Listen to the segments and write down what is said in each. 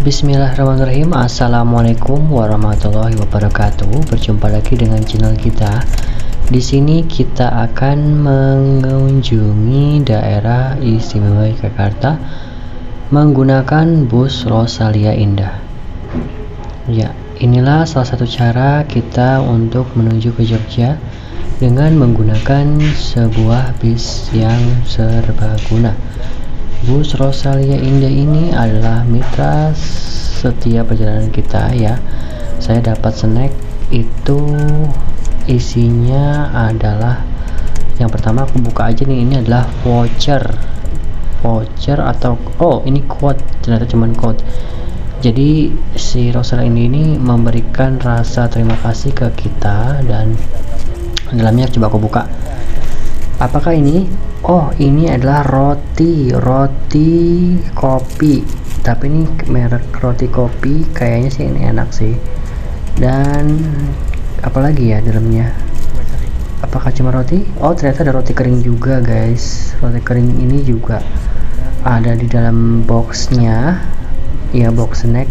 Bismillahirrahmanirrahim. Assalamualaikum warahmatullahi wabarakatuh. Berjumpa lagi dengan channel kita. Di sini kita akan mengunjungi daerah istimewa Yogyakarta menggunakan bus Rosalia Indah. Ya, inilah salah satu cara kita untuk menuju ke Jogja dengan menggunakan sebuah bis yang serbaguna. Bus Rosalia Indah ini adalah mitra setiap perjalanan kita ya. Saya dapat snack itu isinya adalah, yang pertama aku buka aja nih, ini adalah voucher atau ini quote, ternyata cuman quote. Jadi si Rosalia ini memberikan rasa terima kasih ke kita, dan dalamnya coba aku buka. Apakah ini? Ini adalah roti kopi, tapi ini merek roti kopi, kayaknya sih ini enak sih. Dan apalagi ya dalamnya, apakah cuma roti? Ternyata ada roti kering juga guys. Roti kering ini juga ada di dalam boxnya ya, box snack.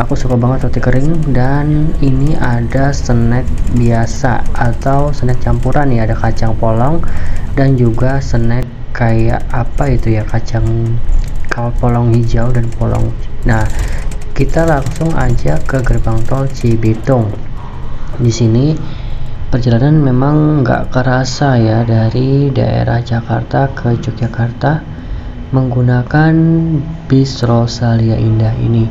Aku suka banget roti kering. Dan ini ada snack biasa atau snack campuran ya, ada kacang polong dan juga snack kayak apa itu ya, kacang polong hijau dan polong. Nah, kita langsung aja ke gerbang tol Cibitung. Di sini perjalanan memang nggak kerasa ya, dari daerah Jakarta ke Yogyakarta menggunakan bis Rosalia Indah ini.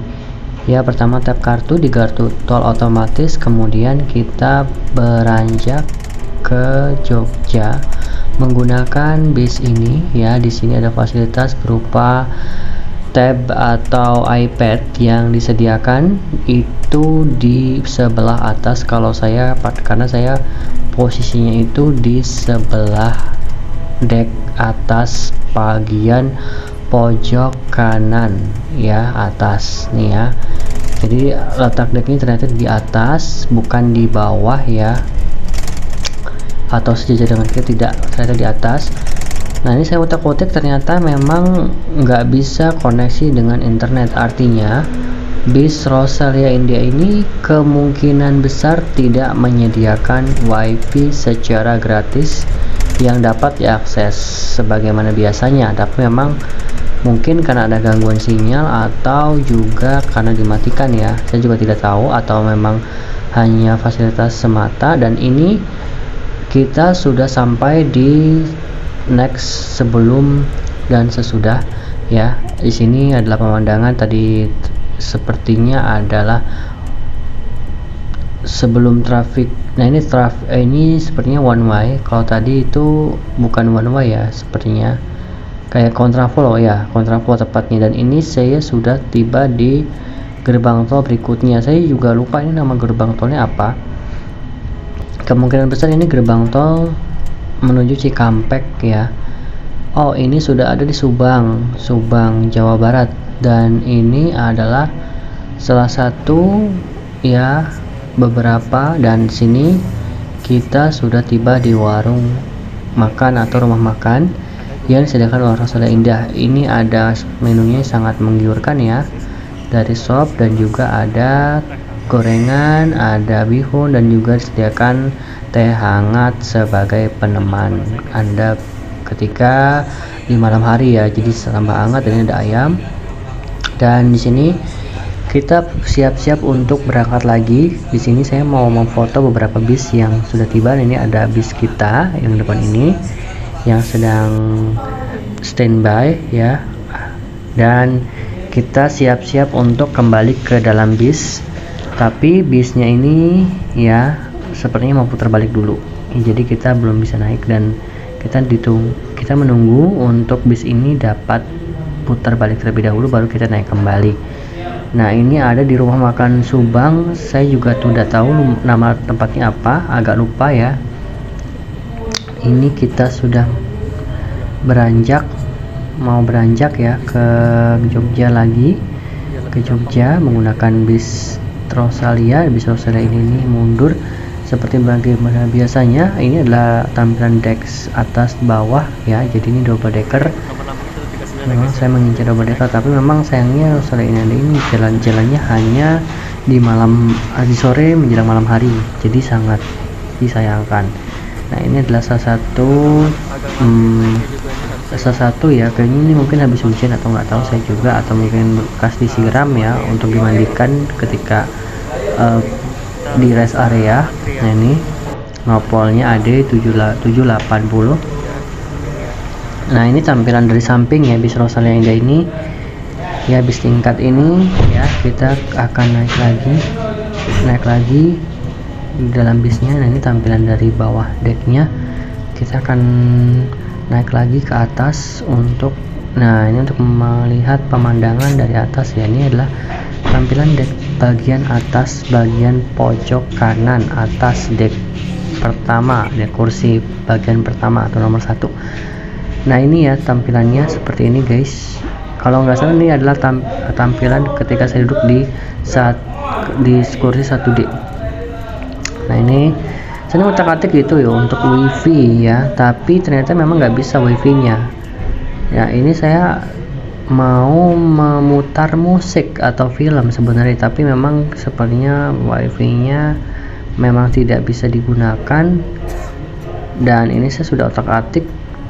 Ya, pertama tap kartu di gardu tol otomatis, kemudian kita beranjak ke Jogja menggunakan bis ini ya. Di sini ada fasilitas berupa tab atau iPad yang disediakan itu di sebelah atas. Kalau saya, karena saya posisinya itu di sebelah dek atas bagian pojok kanan ya, atas nih ya. Jadi letak deknya ternyata di atas, bukan di bawah ya, atau sejajar dengan kita, tidak, ternyata di atas. Nah, ini saya utak-utik, ternyata memang nggak bisa koneksi dengan internet. Artinya bis Rosalia Indah ini kemungkinan besar tidak menyediakan wifi secara gratis yang dapat diakses sebagaimana biasanya. Tapi memang mungkin karena ada gangguan sinyal atau juga karena dimatikan ya, saya juga tidak tahu, atau memang hanya fasilitas semata. Dan ini kita sudah sampai di next sebelum dan sesudah ya. Di sini adalah pemandangan tadi, sepertinya adalah sebelum traffic. Nah, ini sepertinya one way. Kalau tadi itu bukan one way ya, sepertinya kayak kontraflow ya, kontraflow tepatnya. Dan ini saya sudah tiba di gerbang tol berikutnya. Saya juga lupa ini nama gerbang tolnya apa. Kemungkinan besar ini gerbang tol menuju Cikampek ya. Ini sudah ada di Subang, Jawa Barat. Dan ini adalah salah satu ya, beberapa. Dan sini kita sudah tiba di warung makan atau rumah makan yang disediakan oleh Rosalia Indah. Ini ada menunya sangat menggiurkan ya, dari sop, dan juga ada gorengan, ada bihun, dan juga disediakan teh hangat sebagai peneman Anda ketika di malam hari ya, jadi tambah hangat. Dan ini ada ayam. Dan di sini kita siap-siap untuk berangkat lagi. Di sini saya mau memfoto beberapa bis yang sudah tiba. Ini ada bis kita yang depan ini yang sedang standby ya, dan kita siap-siap untuk kembali ke dalam bis. Tapi bisnya ini ya sepertinya mau putar balik dulu, jadi kita belum bisa naik, dan kita menunggu untuk bis ini dapat putar balik terlebih dahulu, baru kita naik kembali. Nah, ini ada di rumah makan Subang. Saya juga tidak tahu nama tempatnya apa, agak lupa ya. Ini kita sudah mau beranjak ya ke Jogja lagi, menggunakan bis Rosalia ini mundur seperti bagaimana biasanya. Ini adalah tampilan deks atas bawah ya, jadi ini double decker. memang saya mengincar double decker, tapi memang sayangnya Rosalia ini ada ini jalan-jalannya hanya di di sore menjelang malam hari, jadi sangat disayangkan. Nah ini adalah salah satu ya, kayaknya ini mungkin habis hujan atau nggak tahu saya juga, atau mungkin bekas disiram ya untuk dimandikan ketika di rest area. Nah ini nopolnya AD 780. Nah ini tampilan dari samping ya bis Rosalia Indah ini ya, bis tingkat ini ya. Kita akan naik lagi di dalam bisnya. Nah ini tampilan dari bawah decknya. Kita akan naik lagi ke atas untuk, nah ini untuk melihat pemandangan dari atas ya. Ini adalah tampilan deck bagian atas, bagian pojok kanan atas deck pertama, deck kursi bagian pertama atau nomor 1. Nah ini ya tampilannya seperti ini guys. Kalau nggak salah ini adalah tampilan ketika saya duduk di kursi 1D. Nah ini saya utak-atik gitu ya untuk wifi ya, tapi ternyata memang nggak bisa wifi nya ya. Ini saya mau memutar musik atau film sebenarnya, tapi memang sepertinya wifi nya memang tidak bisa digunakan. Dan ini saya sudah otak-atik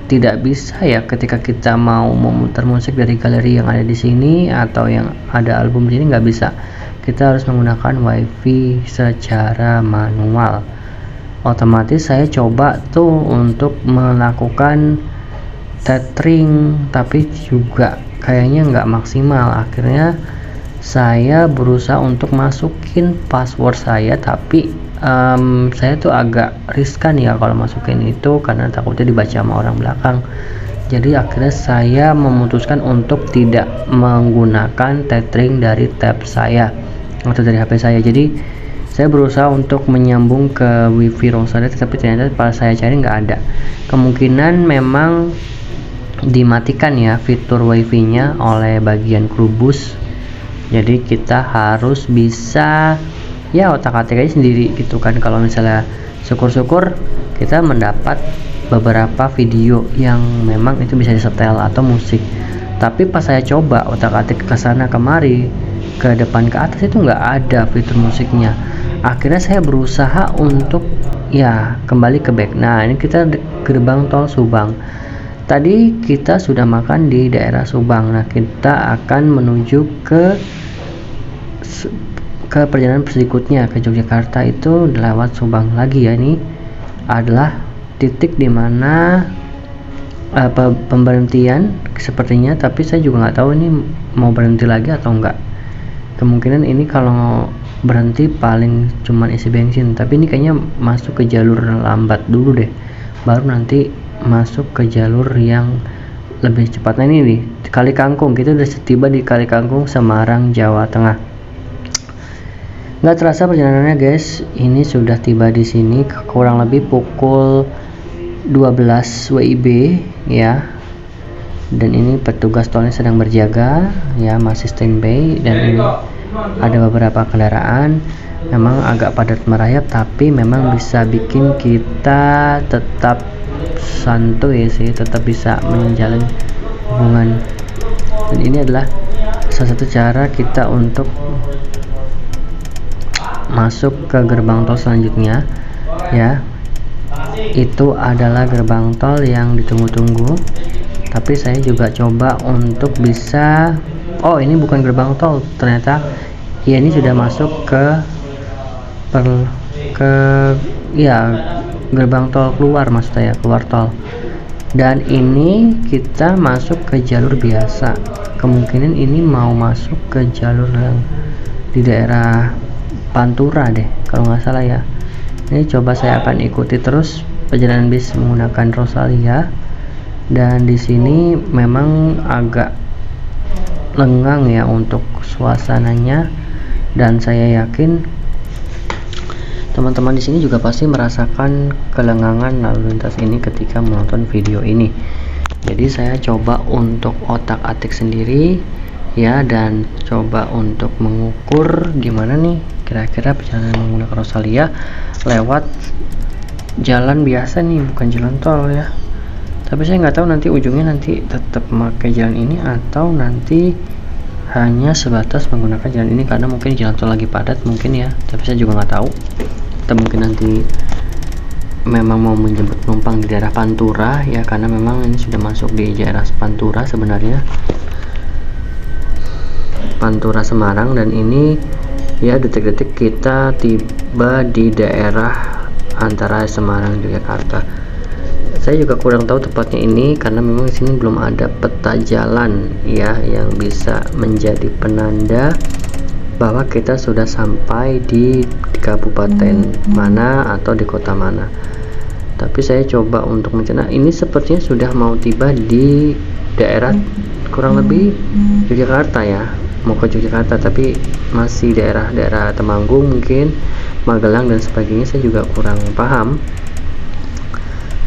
tidak bisa ya ketika kita mau memutar musik dari galeri yang ada di sini atau yang ada album di sini, nggak bisa. Kita harus menggunakan wifi secara manual. Otomatis saya coba tuh untuk melakukan tethering, tapi juga kayaknya nggak maksimal. Akhirnya saya berusaha untuk masukin password saya, tapi saya tuh agak riskan ya kalau masukin itu karena takutnya dibaca sama orang belakang. Jadi akhirnya saya memutuskan untuk tidak menggunakan tethering dari tab saya atau dari HP saya. Jadi saya berusaha untuk menyambung ke wifi Rosalia, tapi ternyata pas saya cari nggak ada. Kemungkinan memang dimatikan ya fitur wifi nya oleh bagian kru bus. Jadi kita harus bisa ya otak-atik aja sendiri gitu kan. Kalau misalnya syukur-syukur kita mendapat beberapa video yang memang itu bisa disetel atau musik, tapi pas saya coba otak-atik ke sana kemari, ke depan ke atas, itu nggak ada fitur musiknya. Akhirnya saya berusaha untuk ya kembali ke back. Nah ini kita gerbang tol Subang. Tadi kita sudah makan di daerah Subang. Nah kita akan menuju ke perjalanan berikutnya ke Yogyakarta, itu lewat Subang lagi ya. Ini adalah titik dimana pemberhentian sepertinya, tapi saya juga nggak tahu ini mau berhenti lagi atau enggak. Kemungkinan ini kalau berhenti paling cuman isi bensin, tapi ini kayaknya masuk ke jalur lambat dulu deh, baru nanti masuk ke jalur yang lebih cepat. Nah ini nih Kali Kangkung, kita udah tiba di Kali Kangkung, Semarang, Jawa Tengah. Nggak terasa perjalanannya guys, ini sudah tiba di sini kurang lebih pukul 12 WIB ya. Dan ini petugas tolnya sedang berjaga ya, masih standby. Dan ini ada beberapa kendaraan, memang agak padat merayap, tapi memang bisa bikin kita tetap santuy sih, tetap bisa menjalin hubungan. Dan ini adalah salah satu cara kita untuk masuk ke gerbang tol selanjutnya ya. Itu adalah gerbang tol yang ditunggu-tunggu, tapi saya juga coba untuk bisa, oh ini bukan gerbang tol ternyata ya, ini sudah masuk ke gerbang tol keluar, maksud saya keluar tol. Dan ini kita masuk ke jalur biasa. Kemungkinan ini mau masuk ke jalur yang di daerah Pantura deh kalau nggak salah ya. Ini coba saya akan ikuti terus perjalanan bis menggunakan Rosalia. Dan di sini memang agak lengang ya untuk suasananya, dan saya yakin teman-teman di sini juga pasti merasakan kelengangan lalu lintas ini ketika menonton video ini. Jadi saya coba untuk otak-atik sendiri ya, dan coba untuk mengukur gimana nih kira-kira perjalanan menggunakan Rosalia lewat jalan biasa nih, bukan jalan tol ya. Tapi saya nggak tahu nanti ujungnya nanti tetap memakai jalan ini atau nanti hanya sebatas menggunakan jalan ini, karena mungkin jalan tol lagi padat mungkin ya, tapi saya juga nggak tahu. Atau mungkin nanti memang mau menjemput penumpang di daerah Pantura ya, karena memang ini sudah masuk di daerah Pantura sebenarnya, Pantura Semarang. Dan ini ya detik-detik kita tiba di daerah antara Semarang Yogyakarta. Saya juga kurang tahu tepatnya ini karena memang di sini belum ada peta jalan ya yang bisa menjadi penanda bahwa kita sudah sampai di kabupaten mana atau di kota mana. Tapi saya coba untuk mencari, ini sepertinya sudah mau tiba di daerah kurang lebih Yogyakarta ya, mau ke Yogyakarta, tapi masih daerah-daerah Temanggung mungkin, Magelang dan sebagainya, saya juga kurang paham.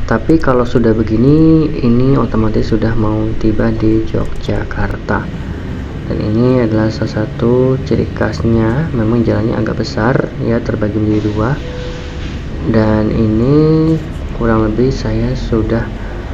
Tapi kalau sudah begini, ini otomatis sudah mau tiba di Yogyakarta. Dan ini adalah salah satu ciri khasnya, memang jalannya agak besar ya, terbagi menjadi dua. Dan ini kurang lebih saya sudah,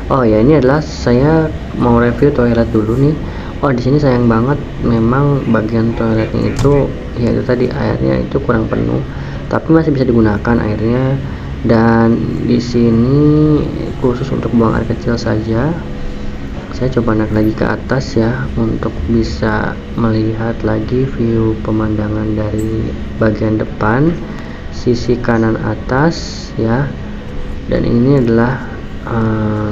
oh ya, ini adalah saya mau review toilet dulu nih. Oh, di sini sayang banget, memang bagian toiletnya itu ya itu tadi airnya itu kurang penuh, tapi masih bisa digunakan airnya. Dan di sini khusus untuk buang air kecil saja. Saya coba naik lagi ke atas ya untuk bisa melihat lagi view pemandangan dari bagian depan sisi kanan atas ya. Dan ini adalah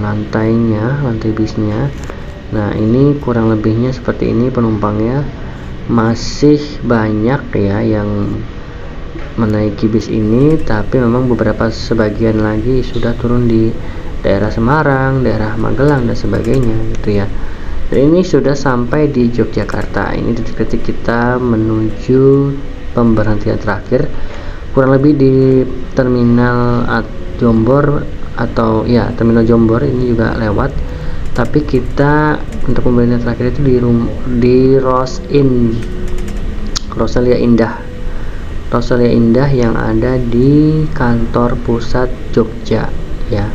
lantainya, lantai bisnya. Nah, ini kurang lebihnya seperti ini penumpangnya. Masih banyak ya yang menaiki bis ini, tapi memang beberapa sebagian lagi sudah turun di daerah Semarang, daerah Magelang dan sebagainya gitu ya. Dan ini sudah sampai di Yogyakarta. Ini detik-detik kita menuju pemberhentian terakhir, kurang lebih di terminal Jombor atau ya terminal Jombor ini juga lewat. Tapi kita untuk pemberhentian terakhir itu di Rosalia Indah yang ada di kantor pusat Jogja ya.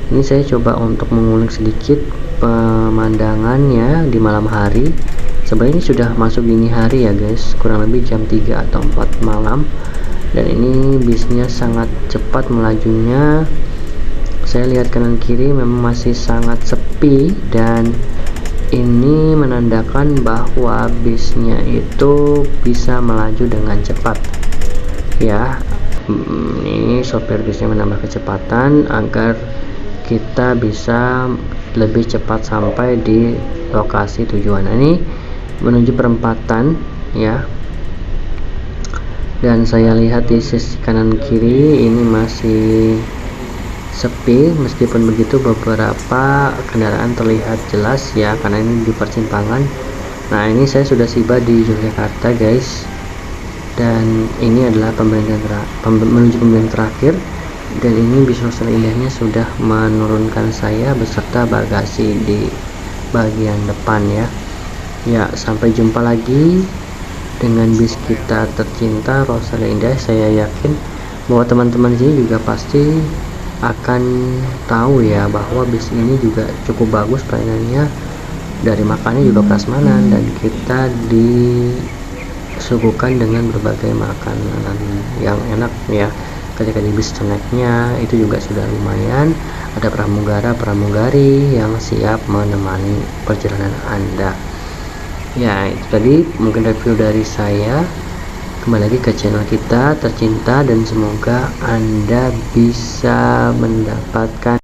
Ini saya coba untuk mengulik sedikit pemandangannya di malam hari. Sebenarnya ini sudah masuk dini hari ya guys, kurang lebih jam 3 atau 4 malam. Dan ini bisnya sangat cepat melajunya. Saya lihat kanan kiri memang masih sangat sepi, dan ini menandakan bahwa bisnya itu bisa melaju dengan cepat ya. Ini sopir bisnya menambah kecepatan agar kita bisa lebih cepat sampai di lokasi tujuan. Nah, ini menuju perempatan ya, dan saya lihat di sisi kanan kiri ini masih sepi. Meskipun begitu beberapa kendaraan terlihat jelas ya, karena ini di persimpangan. Nah, ini saya sudah tiba di Yogyakarta guys, dan ini adalah menuju pemberhentian terakhir. Dan ini bis Rosalia Indahnya sudah menurunkan saya beserta bagasi di bagian depan ya. Ya, sampai jumpa lagi dengan bis kita tercinta Rosalia Indah. Saya yakin bahwa teman-teman di sini juga pasti akan tahu ya bahwa bis ini juga cukup bagus pelayanannya, dari makannya juga prasmanan, dan kita disuguhkan dengan berbagai makanan yang enak ya. Ketika di bis snacknya itu juga sudah lumayan, ada pramugari yang siap menemani perjalanan Anda ya. Itu tadi mungkin review dari saya. Kembali lagi ke channel kita tercinta, dan semoga Anda bisa mendapatkan